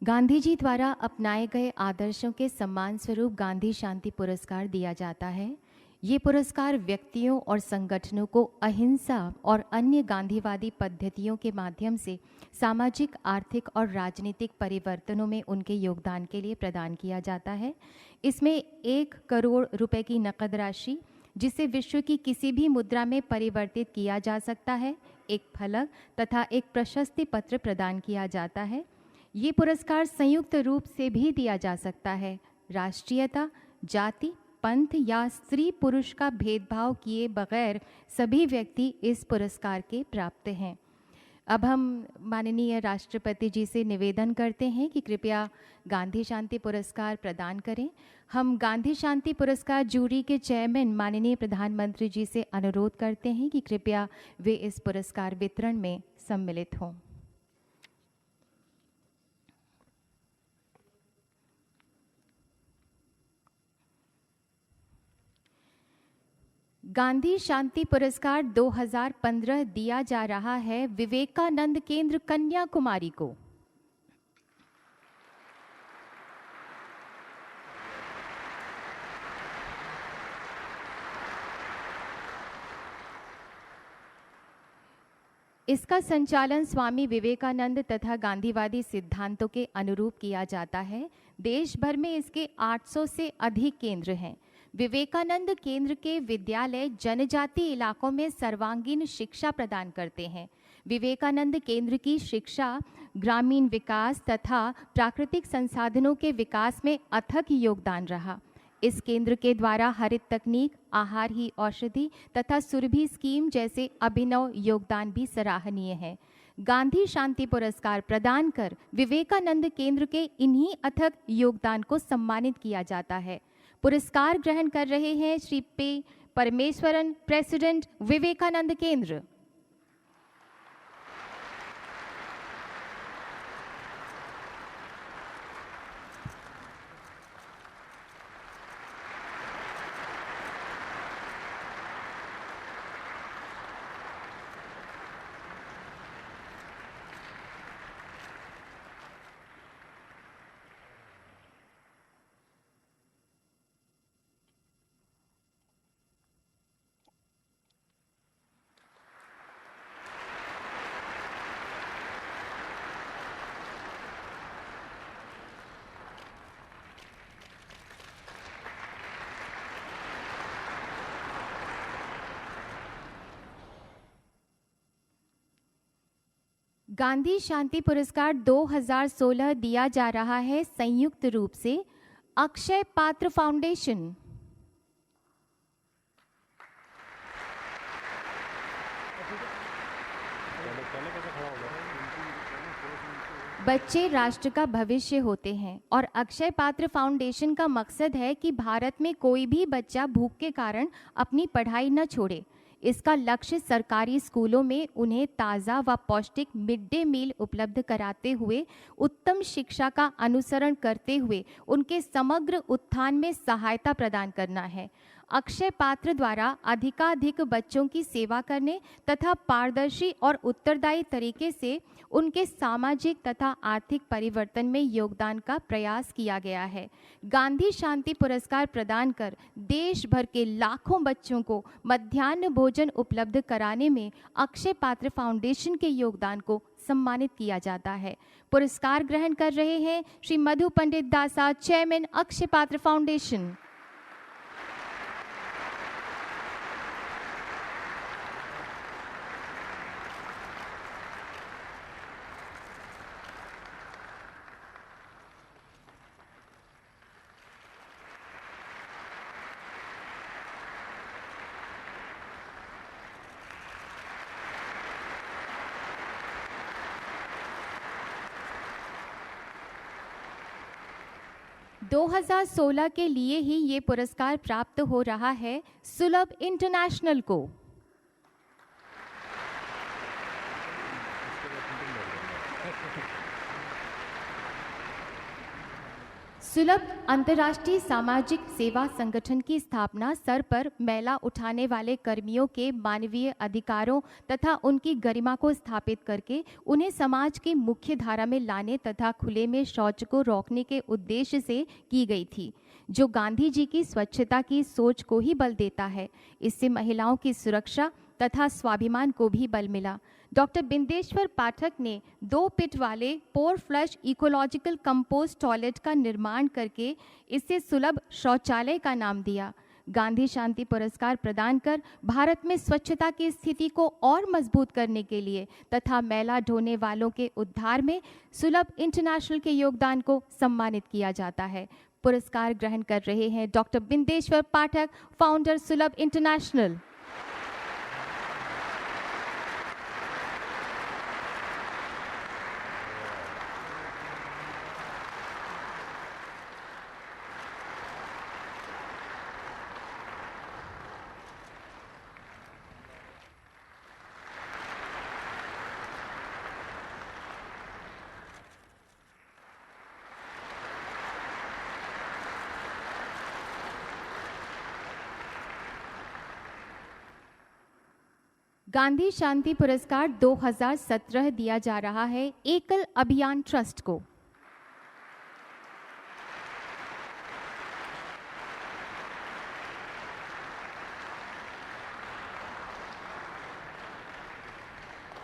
गांधी जी द्वारा अपनाए गए आदर्शों के सम्मान स्वरूप गांधी शांति पुरस्कार दिया जाता है। ये पुरस्कार व्यक्तियों और संगठनों को अहिंसा और अन्य गांधीवादी पद्धतियों के माध्यम से सामाजिक, आर्थिक और राजनीतिक परिवर्तनों में उनके योगदान के लिए प्रदान किया जाता है। इसमें 1 करोड़ रुपए की नकद राशि, जिसे विश्व की किसी भी मुद्रा में परिवर्तित किया जा सकता है, एक फलक तथा एक प्रशस्ति पत्र प्रदान किया जाता है। ये पुरस्कार संयुक्त रूप से भी दिया जा सकता है। राष्ट्रीयता, जाति, पंथ या स्त्री पुरुष का भेदभाव किए बगैर सभी व्यक्ति इस पुरस्कार के प्राप्त हैं। अब हम माननीय राष्ट्रपति जी से निवेदन करते हैं कि कृपया गांधी शांति पुरस्कार प्रदान करें। हम गांधी शांति पुरस्कार जूरी के चेयरमैन माननीय प्रधानमंत्री जी से अनुरोध करते हैं कि कृपया वे इस पुरस्कार वितरण में सम्मिलित हों। गांधी शांति पुरस्कार 2015 दिया जा रहा है विवेकानंद केंद्र कन्याकुमारी को। इसका संचालन स्वामी विवेकानंद तथा गांधीवादी सिद्धांतों के अनुरूप किया जाता है। देश भर में इसके 800 से अधिक केंद्र हैं। विवेकानंद केंद्र के विद्यालय जनजाति इलाकों में सर्वांगीण शिक्षा प्रदान करते हैं। विवेकानंद केंद्र की शिक्षा ग्रामीण विकास तथा प्राकृतिक संसाधनों के विकास में अथक योगदान रहा। इस केंद्र के द्वारा हरित तकनीक, आहार ही औषधि तथा सुरभि स्कीम जैसे अभिनव योगदान भी सराहनीय है। गांधी शांति पुरस्कार प्रदान कर विवेकानंद केंद्र के इन्हीं अथक योगदान को सम्मानित किया जाता है। पुरस्कार ग्रहण कर रहे हैं श्री पे परमेश्वरन, प्रेसिडेंट, विवेकानंद केंद्र। गांधी शांति पुरस्कार 2016 दिया जा रहा है संयुक्त रूप से अक्षय पात्र फाउंडेशन, बच्चे राष्ट्र का भविष्य होते हैं और अक्षय पात्र फाउंडेशन का मकसद है कि भारत में कोई भी बच्चा भूख के कारण अपनी पढ़ाई न छोड़े। इसका लक्ष्य सरकारी स्कूलों में उन्हें ताज़ा व पौष्टिक मिड डे मील उपलब्ध कराते हुए उत्तम शिक्षा का अनुसरण करते हुए उनके समग्र उत्थान में सहायता प्रदान करना है। अक्षय पात्र द्वारा अधिकाधिक बच्चों की सेवा करने तथा पारदर्शी और उत्तरदायी तरीके से उनके सामाजिक तथा आर्थिक परिवर्तन में योगदान का प्रयास किया गया है। गांधी शांति पुरस्कार प्रदान कर देश भर के लाखों बच्चों को मध्याह्न भोजन उपलब्ध कराने में अक्षय पात्र फाउंडेशन के योगदान को सम्मानित किया जाता है। पुरस्कार ग्रहण कर रहे हैं श्री मधु पंडित दासा, चेयरमैन, अक्षय पात्र फाउंडेशन। दो 2016 के लिए ही ये पुरस्कार प्राप्त हो रहा है सुलभ इंटरनेशनल को। सुलभ अंतर्राष्ट्रीय सामाजिक सेवा संगठन की स्थापना सर पर मैला उठाने वाले कर्मियों के मानवीय अधिकारों तथा उनकी गरिमा को स्थापित करके उन्हें समाज की मुख्य धारा में लाने तथा खुले में शौच को रोकने के उद्देश्य से की गई थी, जो गांधी जी की स्वच्छता की सोच को ही बल देता है। इससे महिलाओं की सुरक्षा तथा स्वाभिमान को भी बल मिला। डॉक्टर बिंदेश्वर पाठक ने 2 पिट वाले पोर फ्लश इकोलॉजिकल कंपोस्ट टॉयलेट का निर्माण करके इसे सुलभ शौचालय का नाम दिया। गांधी शांति पुरस्कार प्रदान कर भारत में स्वच्छता की स्थिति को और मजबूत करने के लिए तथा मैला ढोने वालों के उद्धार में सुलभ इंटरनेशनल के योगदान को सम्मानित किया जाता है। पुरस्कार ग्रहण कर रहे हैं डॉक्टर बिंदेश्वर पाठक, फाउंडर सुलभ इंटरनेशनल। गांधी शांति पुरस्कार 2017 दिया जा रहा है एकल अभियान ट्रस्ट को।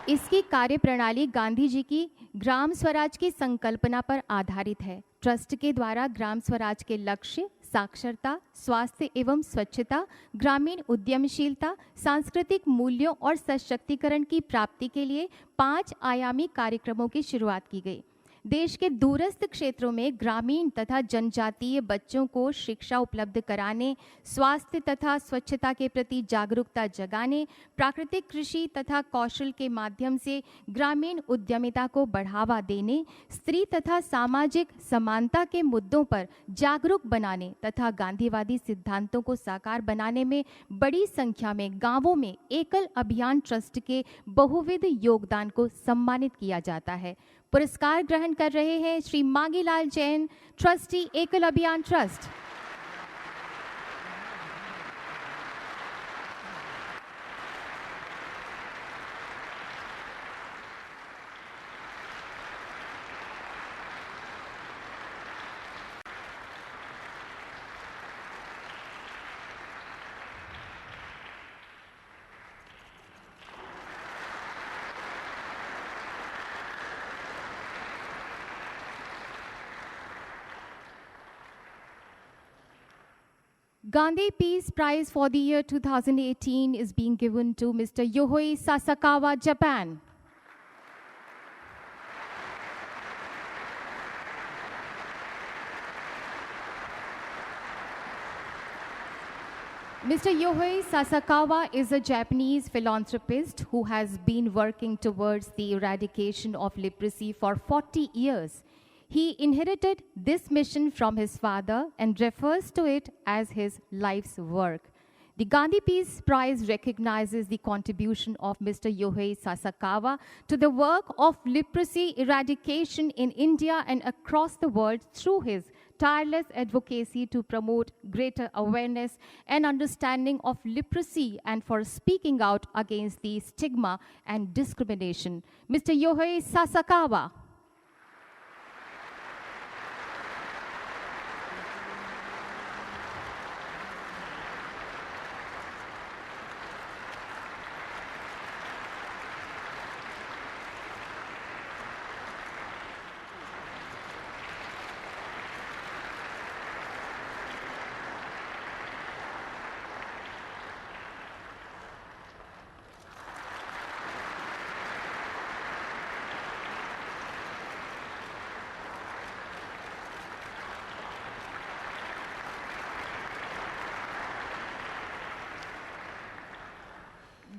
इसकी कार्यप्रणाली गांधी जी की ग्राम स्वराज की संकल्पना पर आधारित है। ट्रस्ट के द्वारा ग्राम स्वराज के लक्ष्य साक्षरता, स्वास्थ्य एवं स्वच्छता, ग्रामीण उद्यमशीलता, सांस्कृतिक मूल्यों और सशक्तिकरण की प्राप्ति के लिए 5 आयामी कार्यक्रमों की शुरुआत की गई। देश के दूरस्थ क्षेत्रों में ग्रामीण तथा जनजातीय बच्चों को शिक्षा उपलब्ध कराने, स्वास्थ्य तथा स्वच्छता के प्रति जागरूकता जगाने, प्राकृतिक कृषि तथा कौशल के माध्यम से ग्रामीण उद्यमिता को बढ़ावा देने, स्त्री तथा सामाजिक समानता के मुद्दों पर जागरूक बनाने तथा गांधीवादी सिद्धांतों को साकार बनाने में बड़ी संख्या में गांवों में एकल अभियान ट्रस्ट के बहुविध योगदान को सम्मानित किया जाता है। पुरस्कार ग्रहण कर रहे हैं श्री मांगीलाल जैन, ट्रस्टी एकल अभियान trust. Gandhi Peace Prize for the year 2018 is being given to Mr. Yohei Sasakawa, Japan. Mr. Yohei Sasakawa is a Japanese philanthropist who has been working towards the eradication of leprosy for 40 years. He inherited this mission from his father and refers to it as his life's work. The Gandhi Peace Prize recognizes the contribution of Mr. Yohei Sasakawa to the work of leprosy eradication in India and across the world through his tireless advocacy to promote greater awareness and understanding of leprosy and for speaking out against the stigma and discrimination. Mr. Yohei Sasakawa.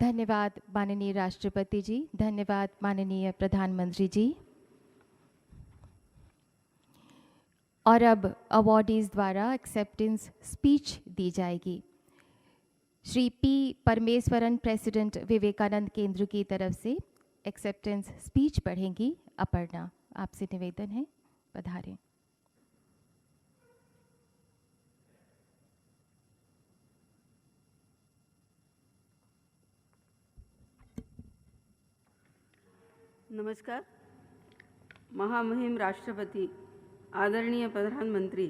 धन्यवाद माननीय राष्ट्रपति जी, धन्यवाद माननीय प्रधानमंत्री जी। और अब awardees द्वारा acceptance speech दी जाएगी। श्री पी परमेश्वरन, प्रेसिडेंट विवेकानंद केंद्र की तरफ से एक्सेप्टेंस स्पीच पढ़ेंगी। अपर्णा, आपसे निवेदन है, पधारें। नमस्कार। महामहिम राष्ट्रपति, आदरणीय प्रधानमंत्री,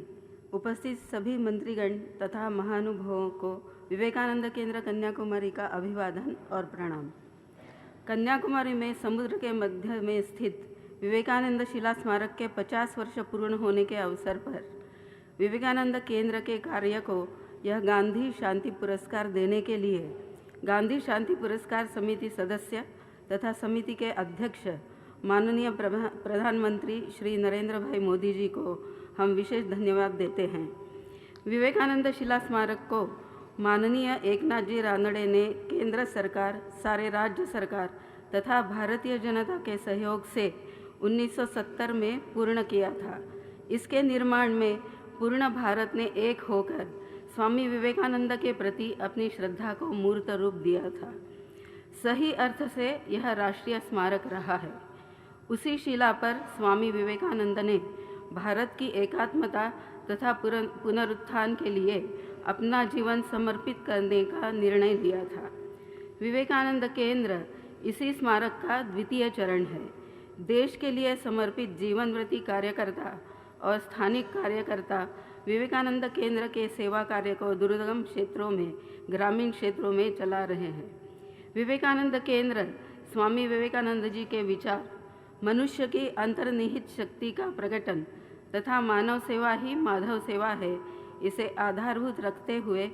उपस्थित सभी मंत्रीगण तथा महानुभावों को विवेकानंद केंद्र कन्याकुमारी का अभिवादन और प्रणाम। कन्याकुमारी में समुद्र के मध्य में स्थित विवेकानंद शिला स्मारक के 50 वर्ष पूर्ण होने के अवसर पर विवेकानंद केंद्र के कार्य को यह गांधी शांति पुरस्कार देने के लिए गांधी शांति पुरस्कार समिति सदस्य तथा समिति के अध्यक्ष माननीय प्रधानमंत्री श्री नरेंद्र भाई मोदी जी को हम विशेष धन्यवाद देते हैं। विवेकानंद शिला स्मारक को माननीय एकनाथ जी रानड़े ने केंद्र सरकार, सारे राज्य सरकार तथा भारतीय जनता के सहयोग से 1970 में पूर्ण किया था। इसके निर्माण में पूर्ण भारत ने एक होकर स्वामी विवेकानंद के प्रति अपनी श्रद्धा को मूर्त रूप दिया था। सही अर्थ से यह राष्ट्रीय स्मारक रहा है। उसी शिला पर स्वामी विवेकानंद ने भारत की एकात्मता तथा पुनरुत्थान के लिए अपना जीवन समर्पित करने का निर्णय लिया था। विवेकानंद केंद्र इसी स्मारक का द्वितीय चरण है। देश के लिए समर्पित जीवनव्रती कार्यकर्ता और स्थानिक कार्यकर्ता विवेकानंद केंद्र के सेवा कार्य को दुर्गम क्षेत्रों में, ग्रामीण क्षेत्रों में चला रहे हैं। विवेकानंद केंद्र स्वामी विवेकानंद जी के विचार, मनुष्य की अंतर्निहित शक्ति का प्रकटन तथा मानव सेवा ही माधव सेवा है, इसे आधारभूत रखते हुए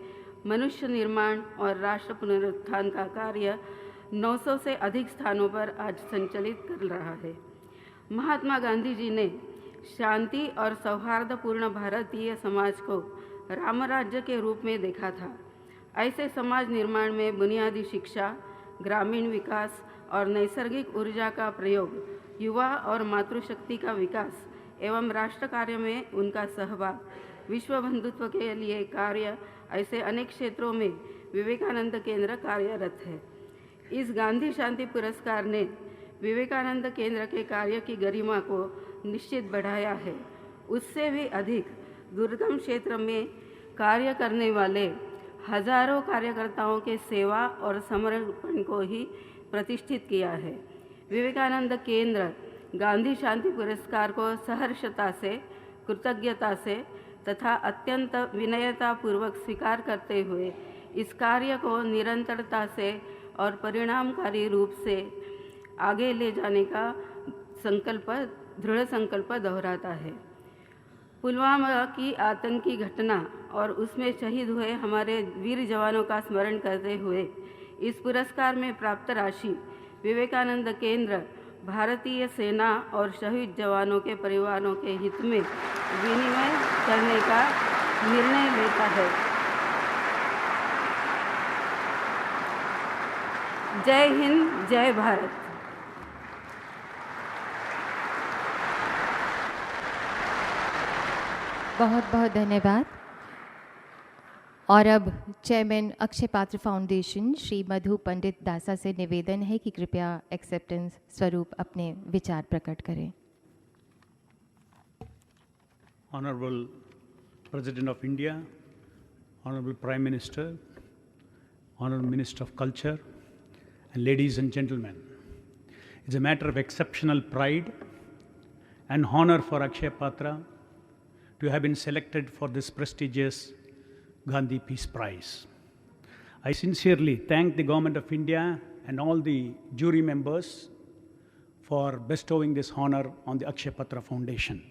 मनुष्य निर्माण और राष्ट्र पुनरुत्थान का कार्य 900 से अधिक स्थानों पर आज संचालित कर रहा है। महात्मा गांधी जी ने शांति और सौहार्दपूर्ण भारतीय समाज को रामराज्य के रूप में देखा था। ऐसे समाज निर्माण में बुनियादी शिक्षा, ग्रामीण विकास और नैसर्गिक ऊर्जा का प्रयोग, युवा और मातृशक्ति का विकास एवं राष्ट्र कार्य में उनका सहभाग, विश्व बंधुत्व के लिए कार्य, ऐसे अनेक क्षेत्रों में विवेकानंद केंद्र कार्यरत है। इस गांधी शांति पुरस्कार ने विवेकानंद केंद्र के कार्य की गरिमा को निश्चित बढ़ाया है। उससे भी अधिक दुर्गम क्षेत्र में कार्य करने वाले हजारों कार्यकर्ताओं के सेवा और समर्पण को ही प्रतिष्ठित किया है। विवेकानंद केंद्र गांधी शांति पुरस्कार को सहर्षता से, कृतज्ञता से तथा अत्यंत विनयतापूर्वक स्वीकार करते हुए इस कार्य को निरंतरता से और परिणामकारी रूप से आगे ले जाने का दृढ़ संकल्प दोहराता है। पुलवामा की आतंकी घटना और उसमें शहीद हुए हमारे वीर जवानों का स्मरण करते हुए इस पुरस्कार में प्राप्त राशि विवेकानंद केंद्र भारतीय सेना और शहीद जवानों के परिवारों के हित में विनिमय करने का निर्णय लेता है। जय हिंद, जय भारत। बहुत बहुत धन्यवाद। और अब चेयरमैन अक्षय पात्र फाउंडेशन श्री मधु पंडित दासा से निवेदन है कि कृपया एक्सेप्टेंस स्वरूप अपने विचार प्रकट करें। Honorable President of India, Honorable Prime Minister, Honorable Minister of Culture, and ladies and gentlemen, it's a matter of exceptional pride and honor for Akshay Patra to have been selected for this prestigious Gandhi Peace Prize. I sincerely thank the Government of India and all the jury members for bestowing this honor on the Akshay Patra Foundation.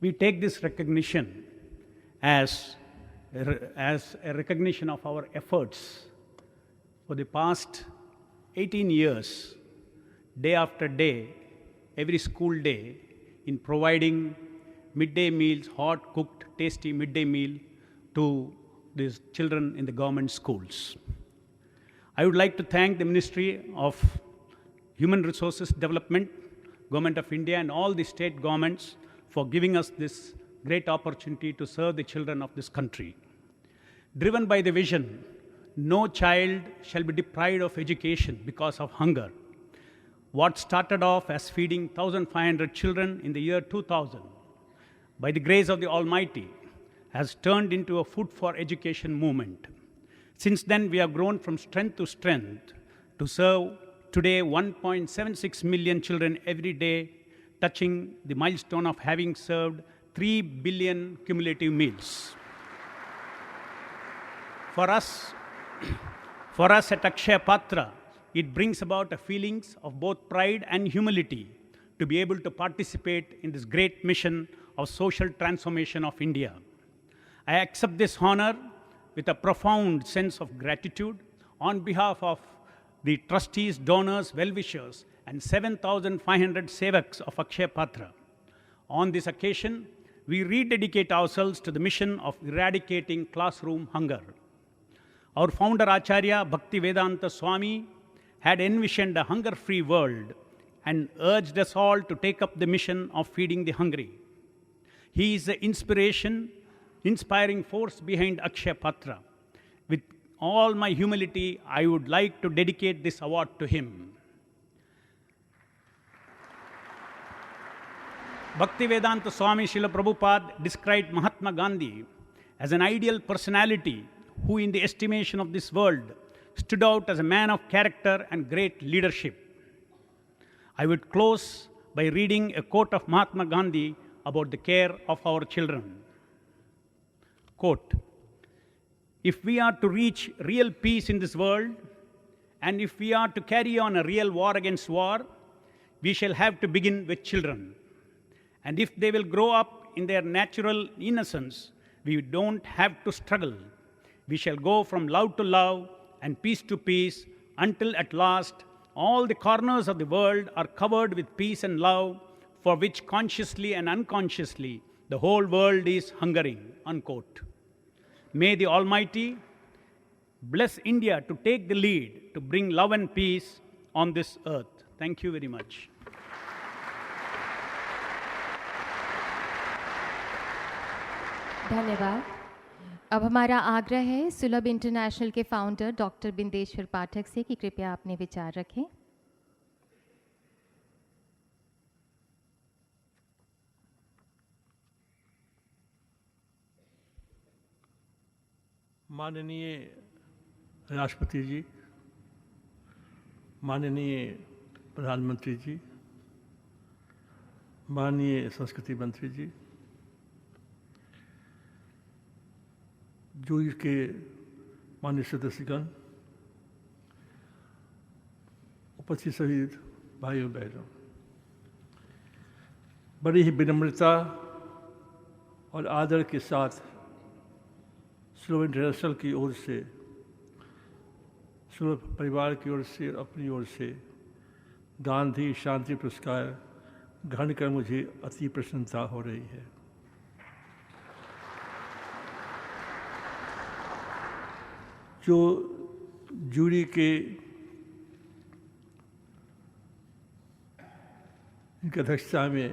We take this recognition as a recognition of our efforts for the past 18 years, day after day, every school day, in providing midday meals, hot, cooked, tasty midday meal to these children in the government schools. I would like to thank the Ministry of Human Resources Development, Government of India, and all the state governments for giving us this great opportunity to serve the children of this country. Driven by the vision, no child shall be deprived of education because of hunger. What started off as feeding 1,500 children in the year 2000, by the grace of the Almighty, has turned into a food for education movement. Since then, we have grown from strength to strength to serve Today, 1.76 million children every day touching the milestone of having served 3 billion cumulative meals. For us at Akshaya Patra, it brings about a feelings of both pride and humility to be able to participate in this great mission of social transformation of India. I accept this honor with a profound sense of gratitude on behalf of the trustees, donors, well-wishers, and 7,500 sevaks of Akshaya Patra. On this occasion, we rededicate ourselves to the mission of eradicating classroom hunger. Our founder Acharya Bhaktivedanta Swami had envisioned a hunger-free world and urged us all to take up the mission of feeding the hungry. He is the inspiring force behind Akshaya Patra. With all my humility, I would like to dedicate this award to him. Bhaktivedanta Swami Srila Prabhupada described Mahatma Gandhi as an ideal personality who, in the estimation of this world, stood out as a man of character and great leadership. I would close by reading a quote of Mahatma Gandhi about the care of our children. Quote, "If we are to reach real peace in this world, and if we are to carry on a real war against war, we shall have to begin with children. And if they will grow up in their natural innocence, we don't have to struggle. We shall go from love to love and peace to peace until at last all the corners of the world are covered with peace and love, for which consciously and unconsciously the whole world is hungering." Unquote. May the Almighty bless India to take the lead to bring love and peace on this earth. Thank you very much. धन्यवाद। अब हमारा आग्रह है सुलभ international के founder doctor Bindeshwar पाठक से कि कृपया अपने विचार रखें। माननीय राष्ट्रपति जी, माननीय प्रधानमंत्री जी, माननीय संस्कृति मंत्री जी, जूरी के माननीय सदस्यगण, उपस्थित सभी भाइयों बहनों, बड़ी ही विनम्रता और आदर के साथ सुलभ इंटरनेशनल की ओर से, सुलभ परिवार की ओर से, अपनी ओर से गांधी शांति पुरस्कार ग्रहण कर मुझे अति प्रसन्नता हो रही है। जो जूरी के इनकी अध्यक्षता में,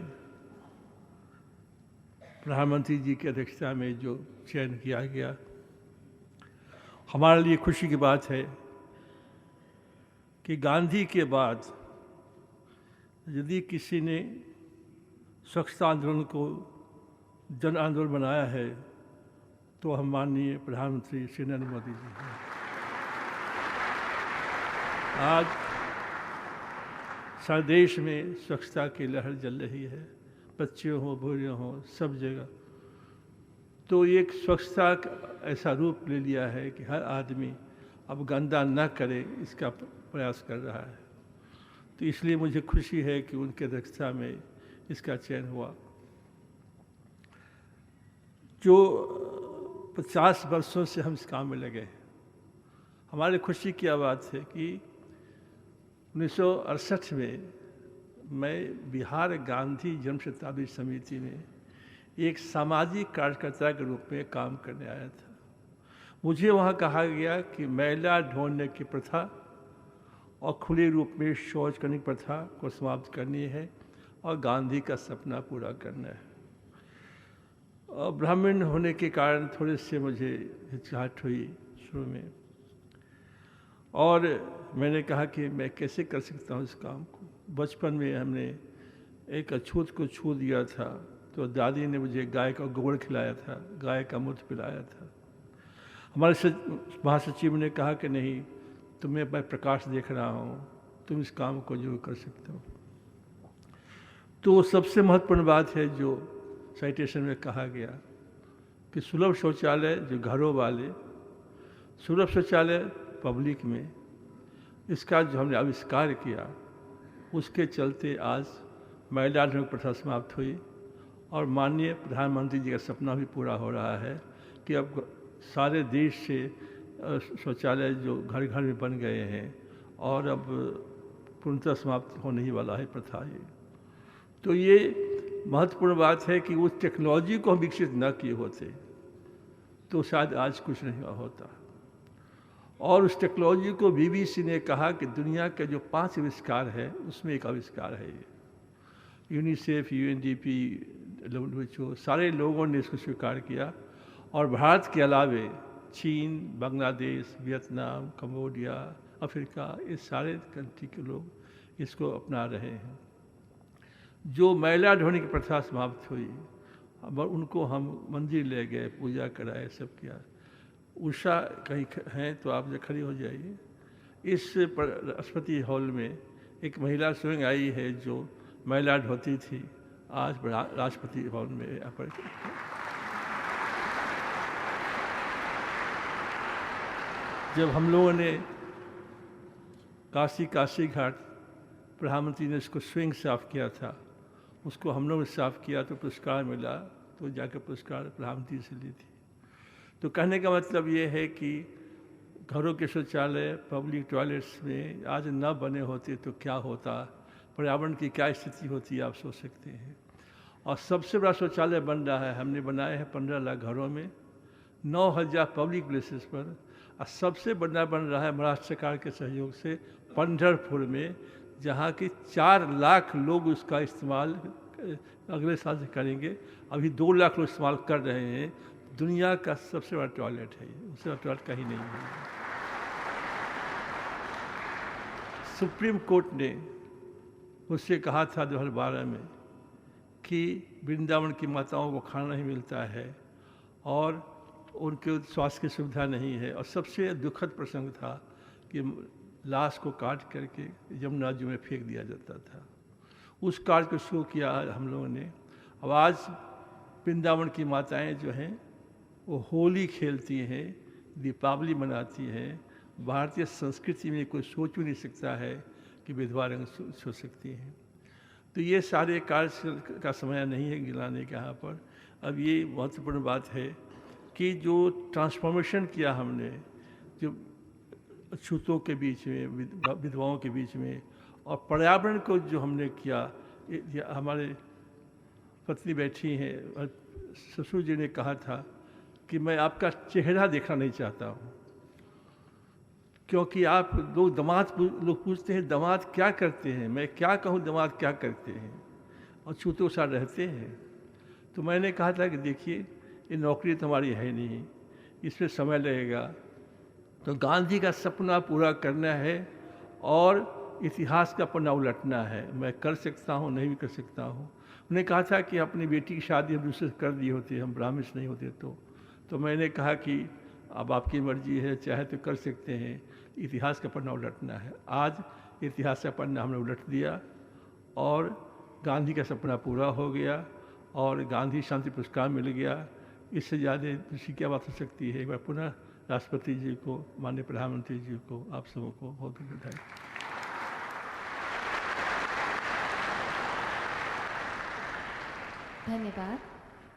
प्रधानमंत्री जी की अध्यक्षता में जो चयन किया गया, हमारे लिए खुशी की बात है कि गांधी के बाद यदि किसी ने स्वच्छता आंदोलन को जन आंदोलन बनाया है तो हम माननीय प्रधानमंत्री श्री नरेंद्र मोदी जी हैं। आज सारे देश में स्वच्छता की लहर जल रही है, बच्चे हों, बूढ़े हों, सब जगह। तो एक स्वच्छता का ऐसा रूप ले लिया है कि हर आदमी अब गंदा न करे, इसका प्रयास कर रहा है। तो इसलिए मुझे खुशी है कि उनके अध्यक्षता में इसका चयन हुआ। जो 50 वर्षों से हम इस काम में लगे हैं, हमारे खुशी की बात है कि 1968 में मैं बिहार गांधी जन्म शताब्दी समिति में एक सामाजिक कार्यकर्ता के रूप में काम करने आया था। मुझे वहाँ कहा गया कि मैला ढोने की प्रथा और खुले रूप में शौच करने की प्रथा को समाप्त करनी है और गांधी का सपना पूरा करना है। और ब्राह्मण होने के कारण थोड़े से मुझे हिचकिचाहट हुई शुरू में, और मैंने कहा कि मैं कैसे कर सकता हूँ इस काम को। बचपन में हमने एक अछूत को छू दिया था तो दादी ने मुझे गाय का गोबर खिलाया था, गाय का मूत्र पिलाया था। हमारे महासचिव ने कहा कि नहीं, तुम्हें मैं प्रकाश देख रहा हूँ, तुम इस काम को जरूर कर सकते हो। तो सबसे महत्वपूर्ण बात है जो साइटेशन में कहा गया कि सुलभ शौचालय जो घरों वाले, सुलभ शौचालय पब्लिक में, इसका जो हमने आविष्कार किया उसके चलते आज महिला ढोंग प्रथा समाप्त हुई और माननीय प्रधानमंत्री जी का सपना भी पूरा हो रहा है कि अब सारे देश से शौचालय जो घर घर में बन गए हैं और अब पूर्णतः समाप्त होने ही वाला है प्रथा ये। तो ये महत्वपूर्ण बात है कि उस टेक्नोलॉजी को हम विकसित न किए होते तो शायद आज कुछ नहीं होता। और उस टेक्नोलॉजी को बीबीसी ने कहा कि दुनिया के जो 5 आविष्कार है उसमें एक आविष्कार है ये। यूनिसेफ, यूएनडीपी, WHO सारे लोगों ने इसको स्वीकार किया और भारत के अलावे चीन, बांग्लादेश, वियतनाम, कंबोडिया, अफ्रीका, ये सारे कंट्री के लोग इसको अपना रहे हैं। जो महिला ढोने की प्रथा समाप्त हुई, अब उनको हम मंदिर ले गए, पूजा कराए, सब किया। उषा कहीं हैं तो आप खड़ी हो जाइए। इस राष्ट्रपति हॉल में एक महिला स्वयं आई है जो महिला ढोती थी, आज राष्ट्रपति भवन में यहाँ पर। जब हम लोगों ने काशी घाट, प्रधानमंत्री ने इसको स्वयं साफ किया था, उसको हम लोगों ने साफ किया तो पुरस्कार मिला, तो जाकर पुरस्कार प्रधानमंत्री से ली थी। तो कहने का मतलब ये है कि घरों के शौचालय, पब्लिक टॉयलेट्स में आज न बने होते तो क्या होता, पर्यावरण की क्या स्थिति होती, आप सोच सकते हैं। और सबसे बड़ा शौचालय बन रहा है, हमने बनाए हैं 15 लाख घरों में, 9000 पब्लिक प्लेसेस पर। और सबसे बड़ा बन रहा है महाराष्ट्र सरकार के सहयोग से पंढरपुर में, जहाँ की 4 लाख लोग उसका इस्तेमाल अगले साल से करेंगे। अभी 2 लाख लोग इस्तेमाल कर रहे हैं। दुनिया का सबसे बड़ा टॉयलेट है ये, उससे बड़ा टॉयलेट कहीं नहीं है। सुप्रीम कोर्ट ने मुझसे कहा था 2012 में कि वृंदावन की माताओं को खाना नहीं मिलता है और उनके स्वास्थ्य की सुविधा नहीं है। और सबसे दुखद प्रसंग था कि लाश को काट करके यमुना जी में फेंक दिया जाता था। उस कार्य को शुरू किया हम लोगों ने। अब आज वृंदावन की माताएं जो हैं वो होली खेलती हैं, दीपावली मनाती हैं। भारतीय संस्कृति में कोई सोच भी नहीं सकता है कि विधवा रंग छू सकती हैं। तो ये सारे कार्य का समय नहीं है गिनाने के यहाँ पर। अब ये महत्वपूर्ण बात है कि जो ट्रांसफॉर्मेशन किया हमने, जो अछूतों के बीच में, विधवाओं के बीच में, और पर्यावरण को जो हमने किया। हमारे पत्नी बैठी हैं और ससुर जी ने कहा था कि मैं आपका चेहरा देखना नहीं चाहता हूँ, क्योंकि आप लोग पूछते हैं दामाद क्या करते हैं, मैं क्या कहूँ दामाद क्या करते हैं, और छूतों साथ रहते हैं। तो मैंने कहा था कि देखिए ये नौकरी तो हमारी है नहीं, इसमें समय लगेगा, तो गांधी का सपना पूरा करना है और इतिहास का पन्ना उलटना है। मैं कर सकता हूँ, नहीं भी कर सकता हूँ। उन्होंने कहा था कि अपनी बेटी की शादी हम दूसरे से कर दी होती, हम ब्राह्मण नहीं होते तो मैंने कहा कि अब आपकी मर्जी है, चाहे तो कर सकते हैं, इतिहास का पन्ना उलटना है। आज इतिहास का पन्ना हमने उलट दिया और गांधी का सपना पूरा हो गया और गांधी शांति पुरस्कार मिल गया। इससे ज़्यादा दूसरी क्या बात हो सकती है। एक बार पुनः राष्ट्रपति जी को, माननीय प्रधानमंत्री जी को, आप सबों को बहुत बहुत बधाई। धन्यवाद।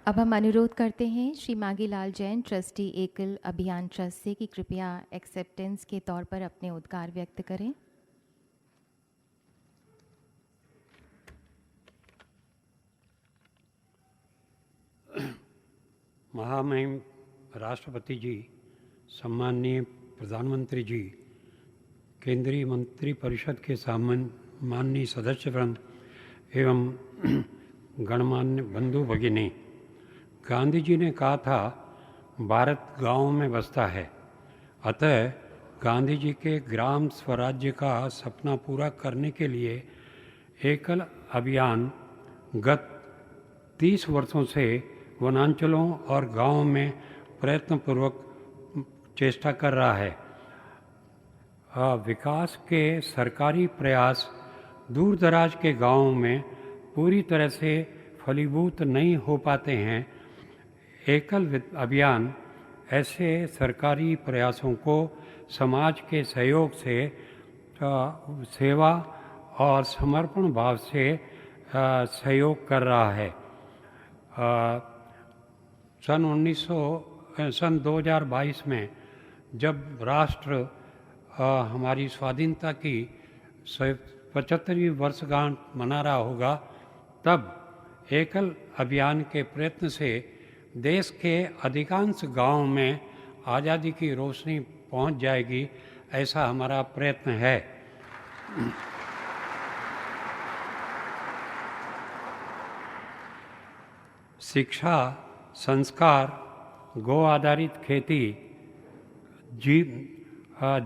अब हम अनुरोध करते हैं श्री मांगीलाल जैन, ट्रस्टी एकल अभियान ट्रस्ट से, कि कृपया एक्सेप्टेंस के तौर पर अपने उद्गार व्यक्त करें। महामहिम राष्ट्रपति जी, सम्माननीय प्रधानमंत्री जी, केंद्रीय मंत्रिपरिषद के माननीय सदस्यवृंद एवं गणमान्य बंधु भगिनी, गांधी जी ने कहा था भारत गांवों में बसता है, अतः गांधी जी के ग्राम स्वराज्य का सपना पूरा करने के लिए एकल अभियान गत 30 वर्षों से वनांचलों और गांवों में प्रयत्नपूर्वक चेष्टा कर रहा है। विकास के सरकारी प्रयास दूर दराज के गांवों में पूरी तरह से फलीभूत नहीं हो पाते हैं। एकल अभियान ऐसे सरकारी प्रयासों को समाज के सहयोग से सेवा और समर्पण भाव से सहयोग कर रहा है। सन 2022 में जब राष्ट्र हमारी स्वाधीनता की 75वीं वर्षगांठ मना रहा होगा, तब एकल अभियान के प्रयत्न से देश के अधिकांश गांवों में आज़ादी की रोशनी पहुंच जाएगी, ऐसा हमारा प्रयत्न है। शिक्षा, संस्कार, गौ आधारित खेती,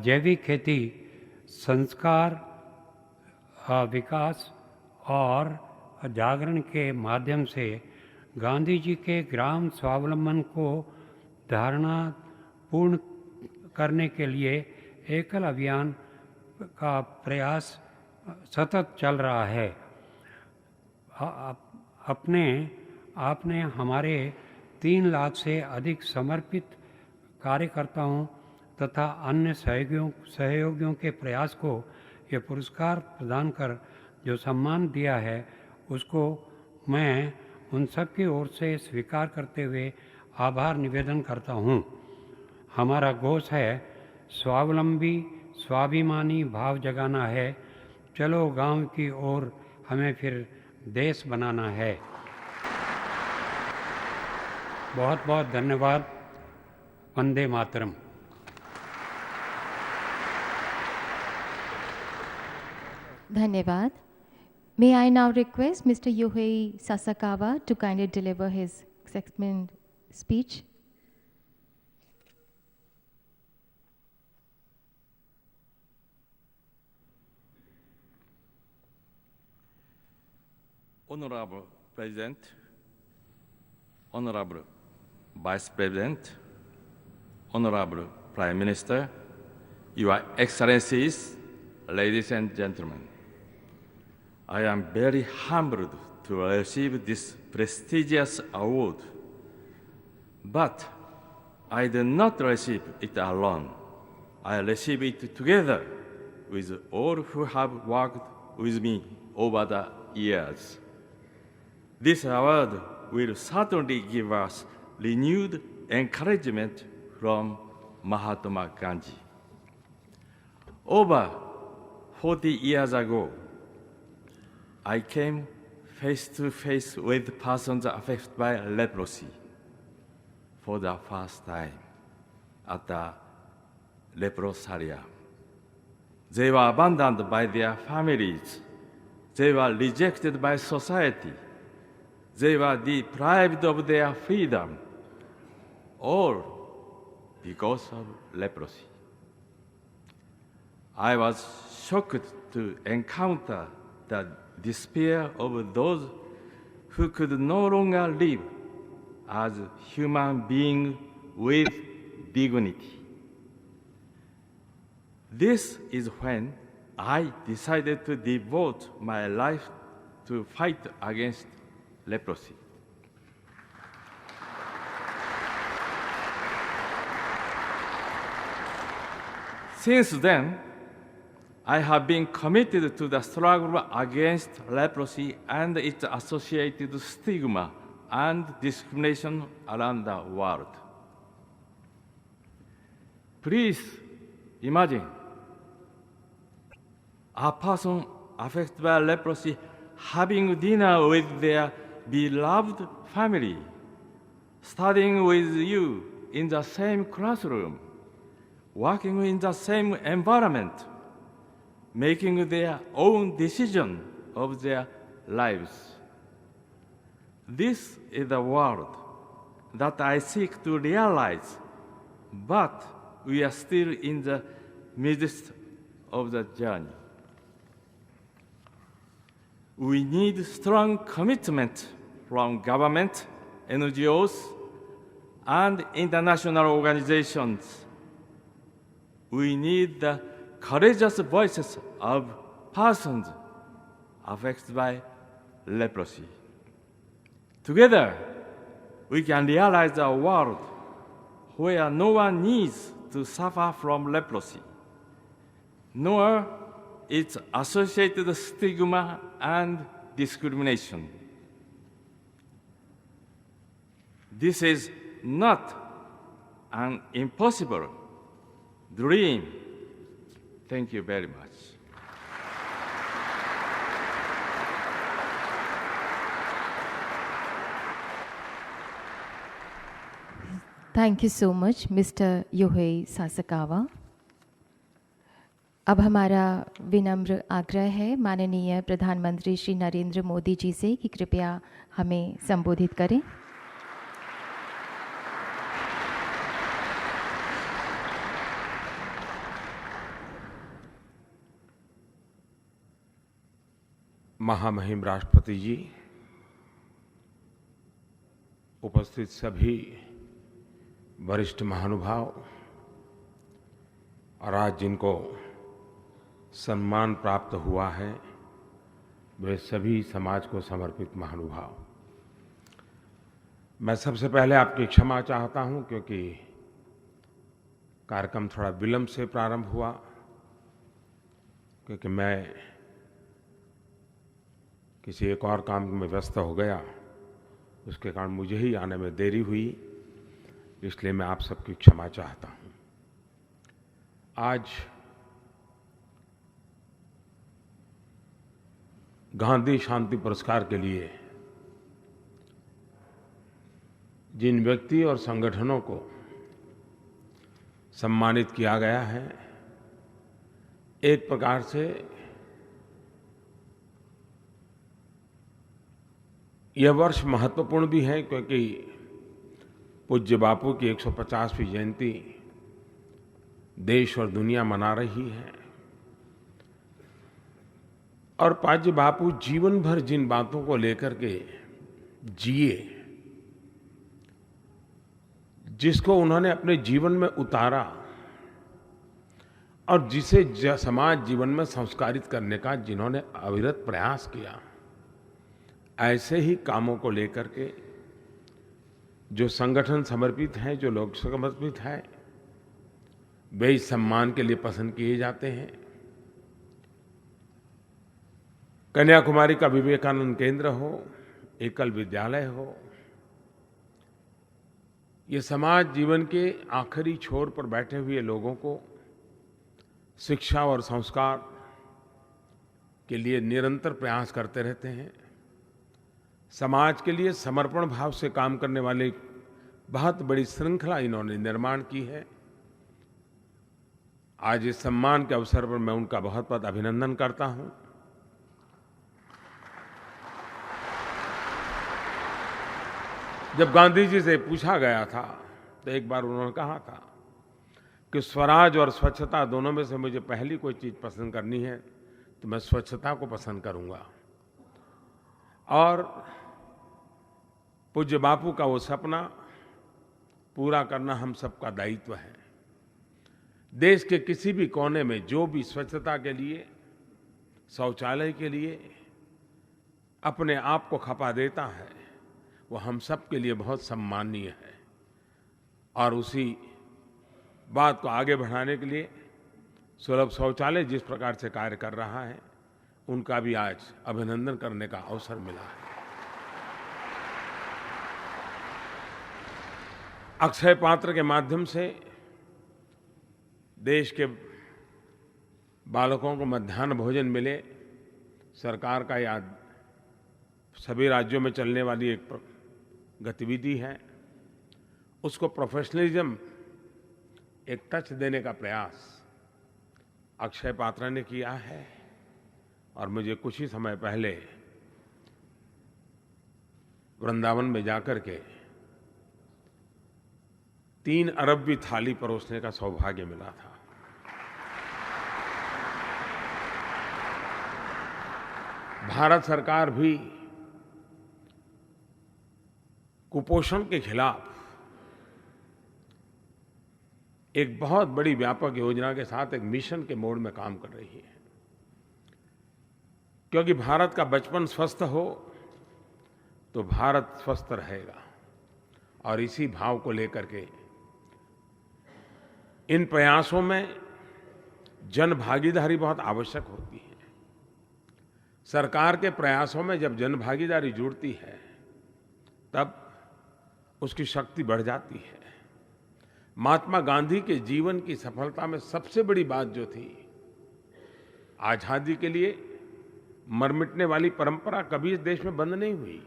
जैविक खेती, संस्कार, विकास और जागरण के माध्यम से गांधी जी के ग्राम स्वावलंबन को धारणा पूर्ण करने के लिए एकल अभियान का प्रयास सतत चल रहा है। आपने हमारे 3 लाख से अधिक समर्पित कार्यकर्ताओं तथा अन्य सहयोगियों के प्रयास को ये पुरस्कार प्रदान कर जो सम्मान दिया है, उसको मैं उन सब की ओर से स्वीकार करते हुए आभार निवेदन करता हूँ। हमारा घोष है, स्वावलंबी स्वाभिमानी भाव जगाना है, चलो गांव की ओर हमें फिर देश बनाना है। बहुत बहुत धन्यवाद। वंदे मातरम। धन्यवाद। May I now request Mr. Yohei Sasakawa to kindly deliver his acceptance speech. Honorable President, Honorable Vice President, Honorable Prime Minister, Your Excellencies, ladies and gentlemen, I am very humbled to receive this prestigious award. But I did not receive it alone. I receive it together with all who have worked with me over the years. This award will certainly give us renewed encouragement from Mahatma Gandhi. Over 40 years ago, I came face to face with persons affected by leprosy for the first time at the leprosaria. They were abandoned by their families. They were rejected by society. They were deprived of their freedom, all because of leprosy. I was shocked to encounter the despair of those who could no longer live as human beings with dignity. This is when I decided to devote my life to fight against leprosy. Since then, I have been committed to the struggle against leprosy and its associated stigma and discrimination around the world. Please imagine a person affected by leprosy having dinner with their beloved family, studying with you in the same classroom, working in the same environment, making their own decision of their lives. This is the world that I seek to realize, but we are still in the midst of the journey. We need strong commitment from government, NGOs, and international organizations. We need the courageous voices of persons affected by leprosy. Together, we can realize a world where no one needs to suffer from leprosy, nor its associated stigma and discrimination. This is not an impossible dream. Thank you very much. Thank you so much mister Yohei Sasakawa. अब हमारा विनम्र आग्रह है माननीय प्रधानमंत्री श्री नरेंद्र मोदी जी से कि कृपया हमें संबोधित करें। महामहिम राष्ट्रपति जी, उपस्थित सभी वरिष्ठ महानुभाव और आज जिनको सम्मान प्राप्त हुआ है वे सभी समाज को समर्पित महानुभाव, मैं सबसे पहले आपकी क्षमा चाहता हूं क्योंकि कार्यक्रम थोड़ा विलंब से प्रारंभ हुआ, क्योंकि मैं किसी एक और काम में व्यस्त हो गया, उसके कारण मुझे ही आने में देरी हुई, इसलिए मैं आप सबकी क्षमा चाहता हूं। आज गांधी शांति पुरस्कार के लिए जिन व्यक्ति और संगठनों को सम्मानित किया गया है, एक प्रकार से यह वर्ष महत्वपूर्ण भी है क्योंकि पूज्य बापू की 150वीं जयंती देश और दुनिया मना रही है और पूज्य बापू जीवन भर जिन बातों को लेकर के जिए, जिसको उन्होंने अपने जीवन में उतारा और जिसे समाज जीवन में संस्कारित करने का जिन्होंने अविरत प्रयास किया, ऐसे ही कामों को लेकर के जो संगठन समर्पित हैं, जो लोग समर्पित हैं, वे इस सम्मान के लिए पसंद किए जाते हैं। कन्याकुमारी का विवेकानंद केंद्र हो, एकल विद्यालय हो, ये समाज जीवन के आखिरी छोर पर बैठे हुए लोगों को शिक्षा और संस्कार के लिए निरंतर प्रयास करते रहते हैं। समाज के लिए समर्पण भाव से काम करने वाले बहुत बड़ी श्रृंखला इन्होंने निर्माण की है। आज इस सम्मान के अवसर पर मैं उनका बहुत बहुत अभिनंदन करता हूं। जब गांधी जी से पूछा गया था तो एक बार उन्होंने कहा था कि स्वराज और स्वच्छता दोनों में से मुझे पहली कोई चीज पसंद करनी है तो मैं स्वच्छता को पसंद करूंगा। और पूज्य बापू का वो सपना पूरा करना हम सबका दायित्व है। देश के किसी भी कोने में जो भी स्वच्छता के लिए, शौचालय के लिए अपने आप को खपा देता है, वो हम सब के लिए बहुत सम्माननीय है। और उसी बात को आगे बढ़ाने के लिए सुलभ शौचालय जिस प्रकार से कार्य कर रहा है, उनका भी आज अभिनंदन करने का अवसर मिला है। अक्षय पात्र के माध्यम से देश के बालकों को मध्याह्न भोजन मिले, सरकार का यह सभी राज्यों में चलने वाली एक गतिविधि है। उसको प्रोफेशनलिज्म, एक टच देने का प्रयास अक्षय पात्र ने किया है। और मुझे कुछ ही समय पहले वृंदावन में जाकर के 3 अरबवीं थाली परोसने का सौभाग्य मिला था। भारत सरकार भी कुपोषण के खिलाफ एक बहुत बड़ी व्यापक योजना के साथ एक मिशन के मोड में काम कर रही है। क्योंकि भारत का बचपन स्वस्थ हो तो भारत स्वस्थ रहेगा, और इसी भाव को लेकर के इन प्रयासों में जन भागीदारी बहुत आवश्यक होती है। सरकार के प्रयासों में जब जन भागीदारी जुड़ती है तब उसकी शक्ति बढ़ जाती है। महात्मा गांधी के जीवन की सफलता में सबसे बड़ी बात जो थी, आजादी के लिए मर मिटने वाली परंपरा कभी इस देश में बंद नहीं हुई।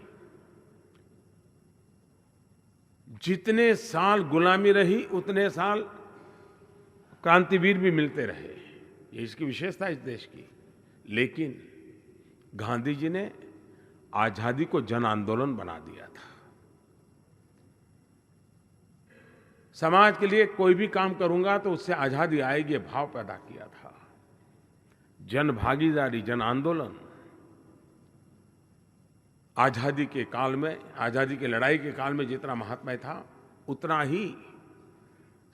जितने साल गुलामी रही उतने साल क्रांतिवीर भी मिलते रहे, ये इसकी विशेषता इस देश की। लेकिन गांधी जी ने आजादी को जन आंदोलन बना दिया था। समाज के लिए कोई भी काम करूंगा तो उससे आजादी आएगी, भाव पैदा किया था। जन भागीदारी, जन आंदोलन आजादी के काल में, आजादी की लड़ाई के काल में जितना महात्म्य था, उतना ही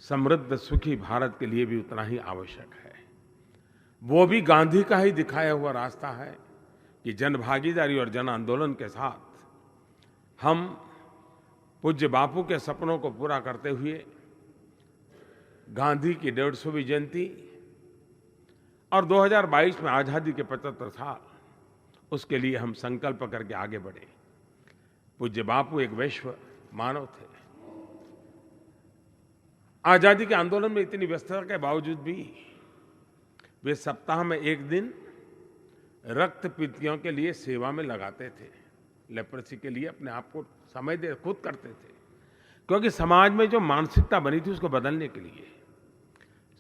समृद्ध सुखी भारत के लिए भी उतना ही आवश्यक है। वो भी गांधी का ही दिखाया हुआ रास्ता है कि जन भागीदारी और जन आंदोलन के साथ हम पूज्य बापू के सपनों को पूरा करते हुए गांधी की 150वीं जयंती और 2022 में आजादी के 75 साल, उसके लिए हम संकल्प करके आगे बढ़े। पूज्य बापू एक वैश्व मानव थे। आजादी के आंदोलन में इतनी व्यस्तता के बावजूद भी वे सप्ताह में एक दिन रक्तपीतियों के लिए सेवा में लगाते थे। लेप्रोसी के लिए अपने आप को समय दे खुद करते थे, क्योंकि समाज में जो मानसिकता बनी थी उसको बदलने के लिए।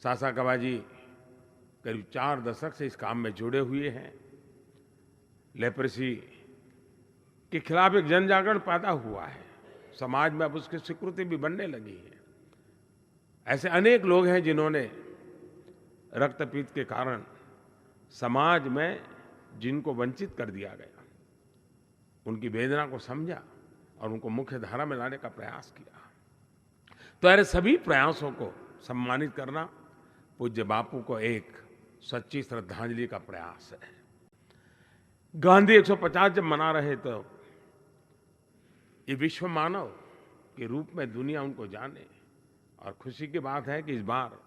सासाकावा जी करीब 4 दशक से इस काम में जुड़े हुए हैं। लेप्रोसी के खिलाफ एक जन जागरण पैदा हुआ है, समाज में अब उसकी स्वीकृति भी बनने लगी है। ऐसे अनेक लोग हैं जिन्होंने रक्तपीत के कारण समाज में जिनको वंचित कर दिया गया, उनकी वेदना को समझा और उनको मुख्य धारा में लाने का प्रयास किया। तो ऐसे सभी प्रयासों को सम्मानित करना पूज्य बापू को एक सच्ची श्रद्धांजलि का प्रयास है। गांधी 150 जब मना रहे तो ये विश्व मानव के रूप में दुनिया उनको जाने, और खुशी की बात है कि इस बार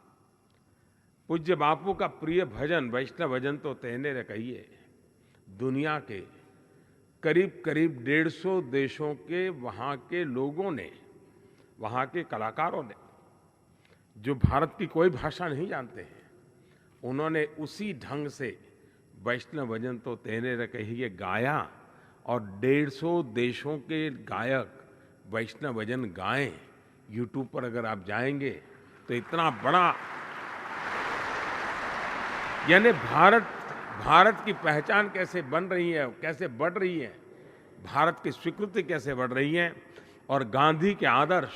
पूज्य बापू का प्रिय भजन वैष्णव भजन तो तेने रे कहिए, दुनिया के करीब करीब 150 देशों के वहाँ के लोगों ने, वहाँ के कलाकारों ने, जो भारत की कोई भाषा नहीं जानते हैं, उन्होंने उसी ढंग से वैष्णव भजन तो तेने रे कहिए गाया, और 150 देशों के गायक वैष्णव भजन गाएं। यूट्यूब पर अगर आप जाएंगे तो इतना बड़ा, यानी भारत की पहचान कैसे बन रही है, कैसे बढ़ रही है, भारत की स्वीकृति कैसे बढ़ रही है, और गांधी के आदर्श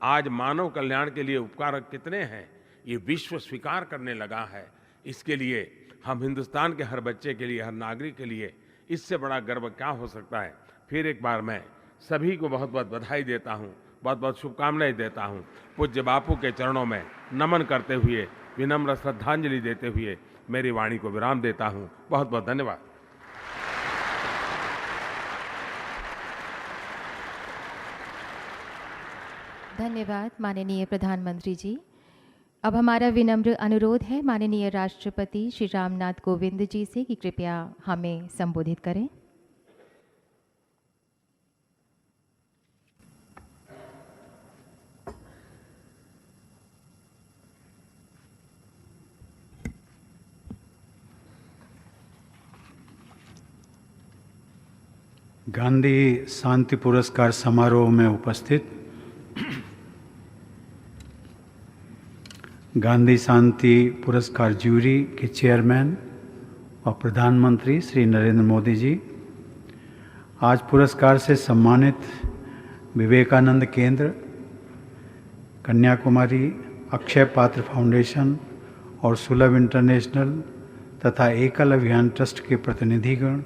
आज मानव कल्याण के लिए उपकारक कितने हैं, ये विश्व स्वीकार करने लगा है। इसके लिए हम हिंदुस्तान के हर बच्चे के लिए, हर नागरिक के लिए इससे बड़ा गर्व क्या हो सकता है। फिर एक बार मैं सभी को बहुत बहुत बधाई देता हूँ, बहुत बहुत शुभकामनाएं देता हूँ। पूज्य बापू के चरणों में नमन करते हुए, विनम्र श्रद्धांजलि देते हुए मेरी वाणी को विराम देता हूँ। बहुत बहुत धन्यवाद। धन्यवाद माननीय प्रधानमंत्री जी। अब हमारा विनम्र अनुरोध है माननीय राष्ट्रपति श्री रामनाथ कोविंद जी से कि कृपया हमें संबोधित करें। गांधी शांति पुरस्कार समारोह में उपस्थित गांधी शांति पुरस्कार ज्यूरी के चेयरमैन और प्रधानमंत्री श्री नरेंद्र मोदी जी, आज पुरस्कार से सम्मानित विवेकानंद केंद्र, कन्याकुमारी, अक्षय पात्र फाउंडेशन और सुलभ इंटरनेशनल तथा एकल अभियान ट्रस्ट के प्रतिनिधिगण,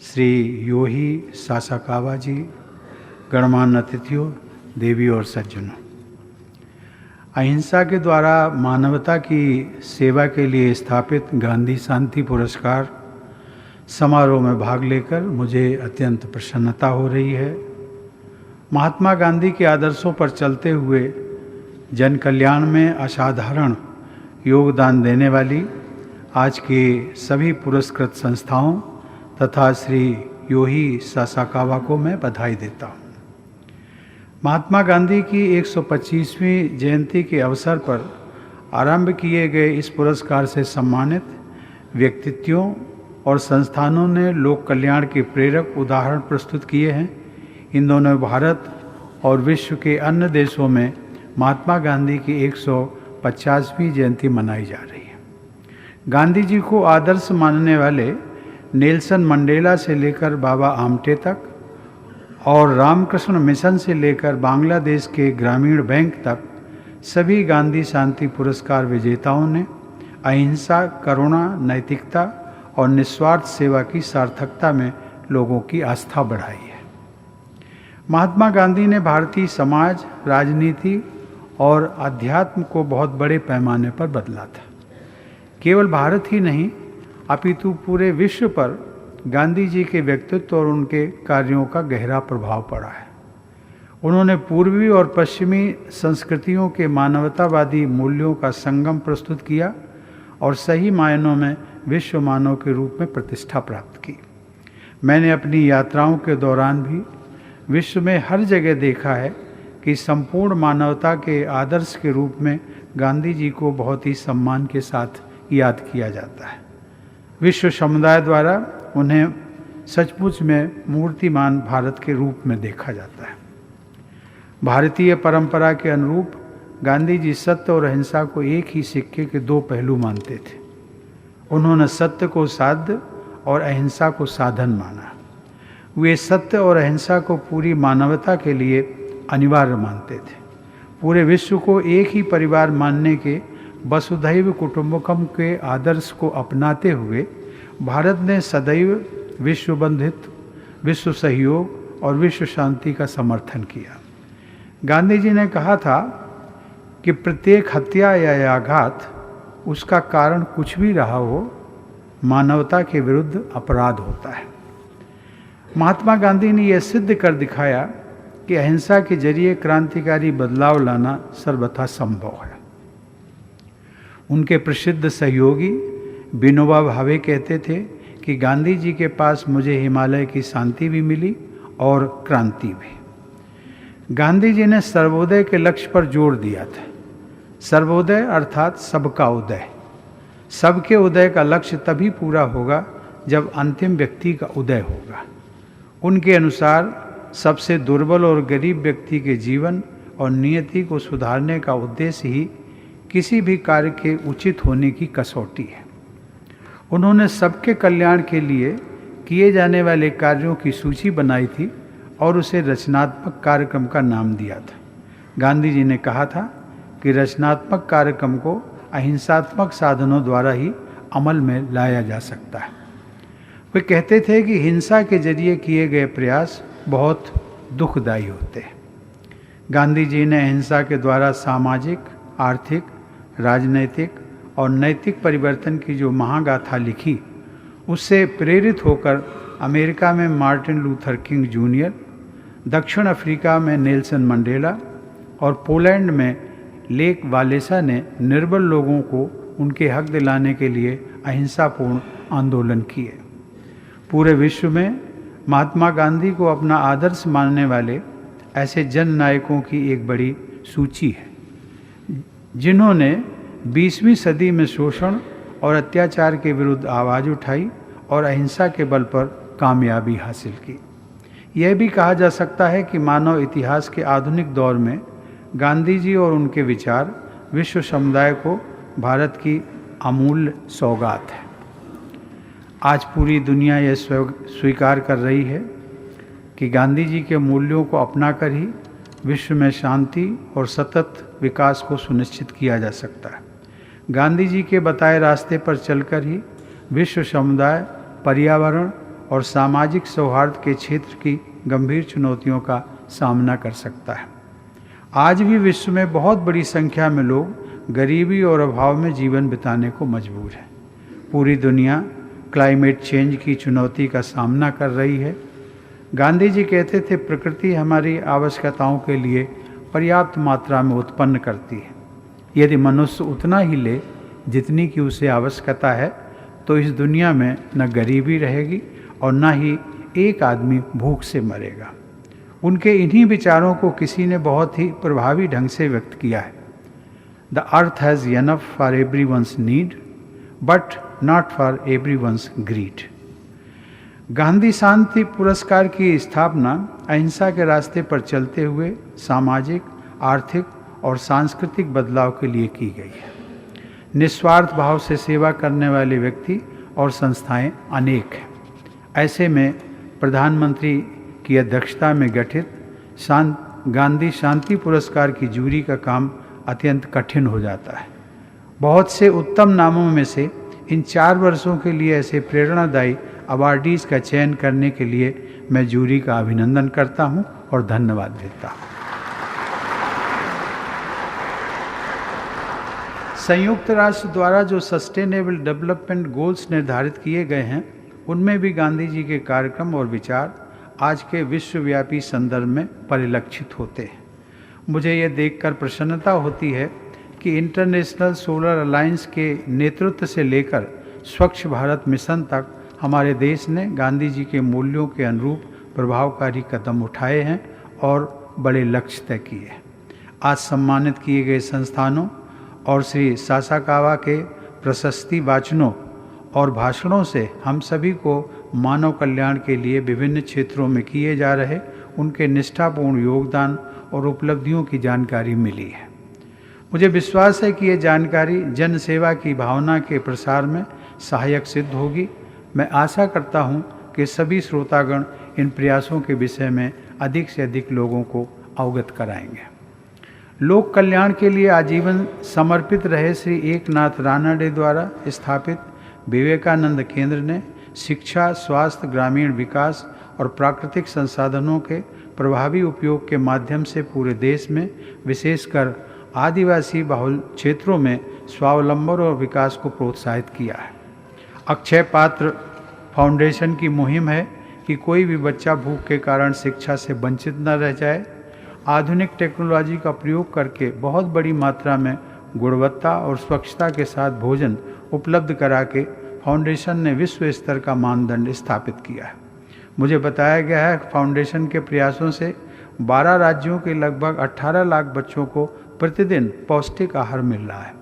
श्री योही सासाकावा जी, गणमान्य अतिथियों, देवी और सज्जनों, अहिंसा के द्वारा मानवता की सेवा के लिए स्थापित गांधी शांति पुरस्कार समारोह में भाग लेकर मुझे अत्यंत प्रसन्नता हो रही है। महात्मा गांधी के आदर्शों पर चलते हुए जन कल्याण में असाधारण योगदान देने वाली आज के सभी पुरस्कृत संस्थाओं तथा श्री योही सासाकावा को मैं बधाई देता हूँ। महात्मा गांधी की 125वीं जयंती के अवसर पर आरंभ किए गए इस पुरस्कार से सम्मानित व्यक्तित्वों और संस्थानों ने लोक कल्याण के प्रेरक उदाहरण प्रस्तुत किए हैं। इन दोनों भारत और विश्व के अन्य देशों में महात्मा गांधी की 150वीं जयंती मनाई जा रही है। गांधी जी को आदर्श मानने वाले नेल्सन मंडेला से लेकर बाबा आमटे तक और रामकृष्ण मिशन से लेकर बांग्लादेश के ग्रामीण बैंक तक सभी गांधी शांति पुरस्कार विजेताओं ने अहिंसा, करुणा, नैतिकता और निस्वार्थ सेवा की सार्थकता में लोगों की आस्था बढ़ाई है। महात्मा गांधी ने भारतीय समाज, राजनीति और अध्यात्म को बहुत बड़े पैमाने पर बदला था। केवल भारत ही नहीं अपितु पूरे विश्व पर गांधी जी के व्यक्तित्व और उनके कार्यों का गहरा प्रभाव पड़ा है। उन्होंने पूर्वी और पश्चिमी संस्कृतियों के मानवतावादी मूल्यों का संगम प्रस्तुत किया और सही मायनों में विश्व मानव के रूप में प्रतिष्ठा प्राप्त की। मैंने अपनी यात्राओं के दौरान भी विश्व में हर जगह देखा है कि संपूर्ण मानवता के आदर्श के रूप में गांधी जी को बहुत ही सम्मान के साथ याद किया जाता है। विश्व समुदाय द्वारा उन्हें सचमुच में मूर्तिमान भारत के रूप में देखा जाता है। भारतीय परंपरा के अनुरूप गांधी जी सत्य और अहिंसा को एक ही सिक्के के दो पहलू मानते थे। उन्होंने सत्य को साध्य और अहिंसा को साधन माना। वे सत्य और अहिंसा को पूरी मानवता के लिए अनिवार्य मानते थे। पूरे विश्व को एक ही परिवार मानने के वसुधैव कुटुंबकम के आदर्श को अपनाते हुए भारत ने सदैव विश्व बंधुत्व, विश्व सहयोग और विश्व शांति का समर्थन किया। गांधी जी ने कहा था कि प्रत्येक हत्या या आघात उसका कारण कुछ भी रहा हो, मानवता के विरुद्ध अपराध होता है। महात्मा गांधी ने यह सिद्ध कर दिखाया कि अहिंसा के जरिए क्रांतिकारी बदलाव लाना सर्वथा संभव है। उनके प्रसिद्ध सहयोगी विनोबा भावे कहते थे कि गांधी जी के पास मुझे हिमालय की शांति भी मिली और क्रांति भी। गांधी जी ने सर्वोदय के लक्ष्य पर जोर दिया था। सर्वोदय अर्थात सबका उदय। सबके उदय का लक्ष्य तभी पूरा होगा जब अंतिम व्यक्ति का उदय होगा। उनके अनुसार सबसे दुर्बल और गरीब व्यक्ति के जीवन और नियति को सुधारने का उद्देश्य ही किसी भी कार्य के उचित होने की कसौटी है। उन्होंने सबके कल्याण के लिए किए जाने वाले कार्यों की सूची बनाई थी और उसे रचनात्मक कार्यक्रम का नाम दिया था। गांधी जी ने कहा था कि रचनात्मक कार्यक्रम को अहिंसात्मक साधनों द्वारा ही अमल में लाया जा सकता है। वे कहते थे कि हिंसा के जरिए किए गए प्रयास बहुत दुखदायी होते हैं। गांधी जी ने अहिंसा के द्वारा सामाजिक, आर्थिक, राजनैतिक और नैतिक परिवर्तन की जो महागाथा लिखी, उससे प्रेरित होकर अमेरिका में मार्टिन लूथर किंग जूनियर, दक्षिण अफ्रीका में नेल्सन मंडेला और पोलैंड में लेक वालेसा ने निर्बल लोगों को उनके हक दिलाने के लिए अहिंसापूर्ण आंदोलन किए। पूरे विश्व में महात्मा गांधी को अपना आदर्श मानने वाले ऐसे जन नायकों की एक बड़ी सूची है, जिन्होंने 20वीं सदी में शोषण और अत्याचार के विरुद्ध आवाज़ उठाई और अहिंसा के बल पर कामयाबी हासिल की। यह भी कहा जा सकता है कि मानव इतिहास के आधुनिक दौर में गांधी जी और उनके विचार विश्व समुदाय को भारत की अमूल्य सौगात है। आज पूरी दुनिया यह स्वीकार कर रही है कि गांधी जी के मूल्यों को अपनाकर ही विश्व में शांति और सतत विकास को सुनिश्चित किया जा सकता है। गांधी जी के बताए रास्ते पर चलकर ही विश्व समुदाय पर्यावरण और सामाजिक सौहार्द के क्षेत्र की गंभीर चुनौतियों का सामना कर सकता है। आज भी विश्व में बहुत बड़ी संख्या में लोग गरीबी और अभाव में जीवन बिताने को मजबूर हैं। पूरी दुनिया क्लाइमेट चेंज की चुनौती का सामना कर रही है। गांधी जी कहते थे, प्रकृति हमारी आवश्यकताओं के लिए पर्याप्त मात्रा में उत्पन्न करती है। यदि मनुष्य उतना ही ले जितनी की उसे आवश्यकता है तो इस दुनिया में न गरीबी रहेगी और न ही एक आदमी भूख से मरेगा। उनके इन्हीं विचारों को किसी ने बहुत ही प्रभावी ढंग से व्यक्त किया है। The earth has enough for everyone's need but not for everyone's greed. Gandhi शांति पुरस्कार की स्थापना अहिंसा के रास्ते पर चलते हुए सामाजिक, आर्थिक और सांस्कृतिक बदलाव के लिए की गई है। निस्वार्थ भाव से सेवा करने वाले व्यक्ति और संस्थाएं अनेक हैं। ऐसे में प्रधानमंत्री की अध्यक्षता में गठित गांधी शांति पुरस्कार की जूरी का काम अत्यंत कठिन हो जाता है। बहुत से उत्तम नामों में से इन 4 वर्षों के लिए ऐसे प्रेरणादायी अवार्डीज़ का चयन करने के लिए मैं जूरी का अभिनंदन करता हूं और धन्यवाद देता हूं। संयुक्त राष्ट्र द्वारा जो सस्टेनेबल डेवलपमेंट गोल्स निर्धारित किए गए हैं, उनमें भी गांधी जी के कार्यक्रम और विचार आज के विश्वव्यापी संदर्भ में परिलक्षित होते हैं। मुझे ये देखकर प्रसन्नता होती है कि इंटरनेशनल सोलर अलायंस के नेतृत्व से लेकर स्वच्छ भारत मिशन तक हमारे देश ने गांधी जी के मूल्यों के अनुरूप प्रभावकारी कदम उठाए हैं और बड़े लक्ष्य तय किए हैं। आज सम्मानित किए गए संस्थानों और श्री सासाकावा के प्रशस्ति वाचनों और भाषणों से हम सभी को मानव कल्याण के लिए विभिन्न क्षेत्रों में किए जा रहे उनके निष्ठापूर्ण योगदान और उपलब्धियों की जानकारी मिली है। मुझे विश्वास है कि ये जानकारी जन सेवा की भावना के प्रसार में सहायक सिद्ध होगी। मैं आशा करता हूँ कि सभी श्रोतागण इन प्रयासों के विषय में अधिक से अधिक लोगों को अवगत कराएंगे। लोक कल्याण के लिए आजीवन समर्पित रहे श्री एकनाथ रानडे द्वारा स्थापित विवेकानंद केंद्र ने शिक्षा, स्वास्थ्य, ग्रामीण विकास और प्राकृतिक संसाधनों के प्रभावी उपयोग के माध्यम से पूरे देश में विशेषकर आदिवासी बहुल क्षेत्रों में स्वावलंबन और विकास को प्रोत्साहित किया है। अक्षय पात्र फाउंडेशन की मुहिम है कि कोई भी बच्चा भूख के कारण शिक्षा से वंचित न रह जाए। आधुनिक टेक्नोलॉजी का प्रयोग करके बहुत बड़ी मात्रा में गुणवत्ता और स्वच्छता के साथ भोजन उपलब्ध करा के फाउंडेशन ने विश्व स्तर का मानदंड स्थापित किया है। मुझे बताया गया है कि फाउंडेशन के प्रयासों से 12 राज्यों के लगभग 18 लाख बच्चों को प्रतिदिन पौष्टिक आहार मिल रहा है।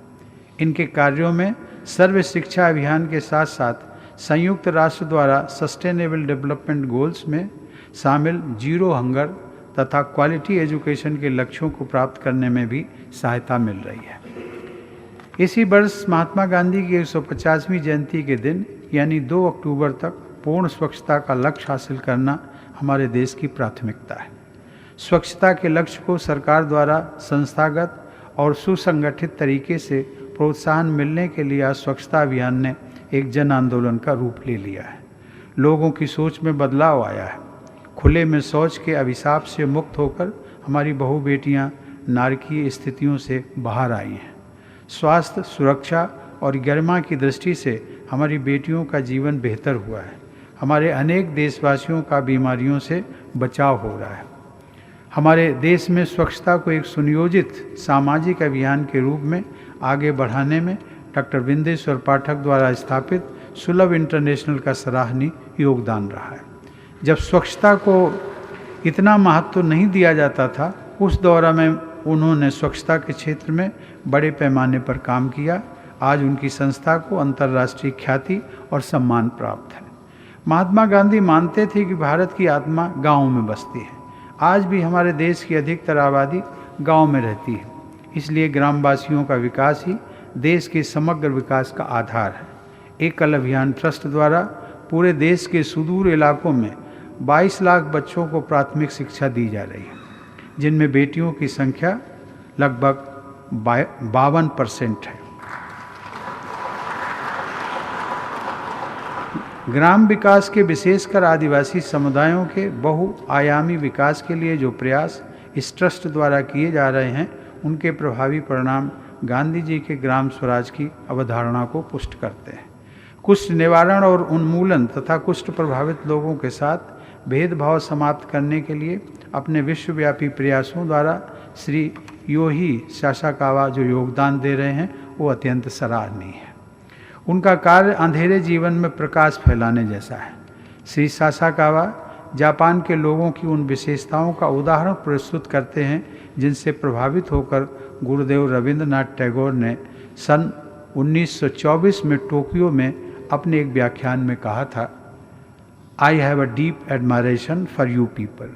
इनके कार्यों में सर्व शिक्षा अभियान के साथ साथ संयुक्त राष्ट्र द्वारा सस्टेनेबल डेवलपमेंट गोल्स में शामिल जीरो हंगर तथा क्वालिटी एजुकेशन के लक्ष्यों को प्राप्त करने में भी सहायता मिल रही है। इसी वर्ष महात्मा गांधी की 150वीं जयंती के दिन यानी 2 अक्टूबर तक पूर्ण स्वच्छता का लक्ष्य हासिल करना हमारे देश की प्राथमिकता है। स्वच्छता के लक्ष्य को सरकार द्वारा संस्थागत और सुसंगठित तरीके से प्रोत्साहन मिलने के लिए आज स्वच्छता अभियान ने एक जन आंदोलन का रूप ले लिया है। लोगों की सोच में बदलाव आया है। खुले में शौच के अभिशाप से मुक्त होकर हमारी बहू बेटियां नारकीय स्थितियों से बाहर आई हैं। स्वास्थ्य, सुरक्षा और गरिमा की दृष्टि से हमारी बेटियों का जीवन बेहतर हुआ है। हमारे अनेक देशवासियों का बीमारियों से बचाव हो रहा है। हमारे देश में स्वच्छता को एक सुनियोजित सामाजिक अभियान के रूप में आगे बढ़ाने में डॉक्टर विंदेश्वर पाठक द्वारा स्थापित सुलभ इंटरनेशनल का सराहनीय योगदान रहा है। जब स्वच्छता को इतना महत्व नहीं दिया जाता था, उस दौर में उन्होंने स्वच्छता के क्षेत्र में बड़े पैमाने पर काम किया। आज उनकी संस्था को अंतर्राष्ट्रीय ख्याति और सम्मान प्राप्त है। महात्मा गांधी मानते थे कि भारत की आत्मा गाँव में बसती है। आज भी हमारे देश की अधिकतर आबादी गाँव में रहती है। इसलिए ग्रामवासियों का विकास ही देश के समग्र विकास का आधार है। एकल अभियान ट्रस्ट द्वारा पूरे देश के सुदूर इलाकों में 22 लाख बच्चों को प्राथमिक शिक्षा दी जा रही है, जिनमें बेटियों की संख्या लगभग 52% है। ग्राम विकास के विशेषकर आदिवासी समुदायों के बहुआयामी विकास के लिए जो प्रयास इस ट्रस्ट द्वारा किए जा रहे हैं उनके प्रभावी परिणाम गांधी जी के ग्राम स्वराज की अवधारणा को पुष्ट करते हैं। कुष्ठ निवारण और उन्मूलन तथा कुष्ठ प्रभावित लोगों के साथ भेदभाव समाप्त करने के लिए अपने विश्वव्यापी प्रयासों द्वारा श्री योही सासाकावा जो योगदान दे रहे हैं वो अत्यंत सराहनीय है। उनका कार्य अंधेरे जीवन में प्रकाश फैलाने जैसा है। श्री सासाकावा जापान के लोगों की उन विशेषताओं का उदाहरण प्रस्तुत करते हैं जिनसे प्रभावित होकर गुरुदेव रविंद्रनाथ टैगोर ने सन 1924 में टोक्यो में अपने एक व्याख्यान में कहा था, I have a deep admiration for you people.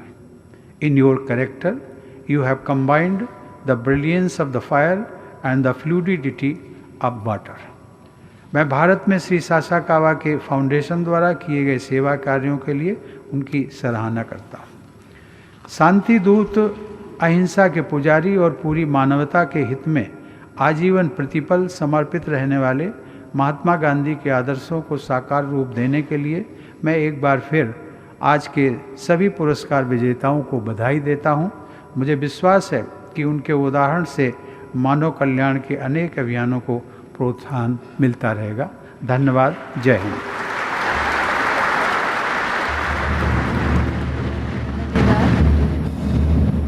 In your character you have combined the brilliance of the fire and the fluidity of water. मैं भारत में श्री सासाकावा के फाउंडेशन द्वारा किए गए सेवा कार्यों के लिए उनकी सराहना करता हूँ। शांति दूत, अहिंसा के पुजारी और पूरी मानवता के हित में आजीवन प्रतिपल समर्पित रहने वाले महात्मा गांधी के आदर्शों को साकार रूप देने के लिए मैं एक बार फिर आज के सभी पुरस्कार विजेताओं को बधाई देता हूँ। मुझे विश्वास है कि उनके उदाहरण से मानव कल्याण के अनेक अभियानों को प्रोत्साहन मिलता रहेगा। धन्यवाद। जय हिंद।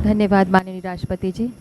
धन्यवाद माननीय राष्ट्रपति जी।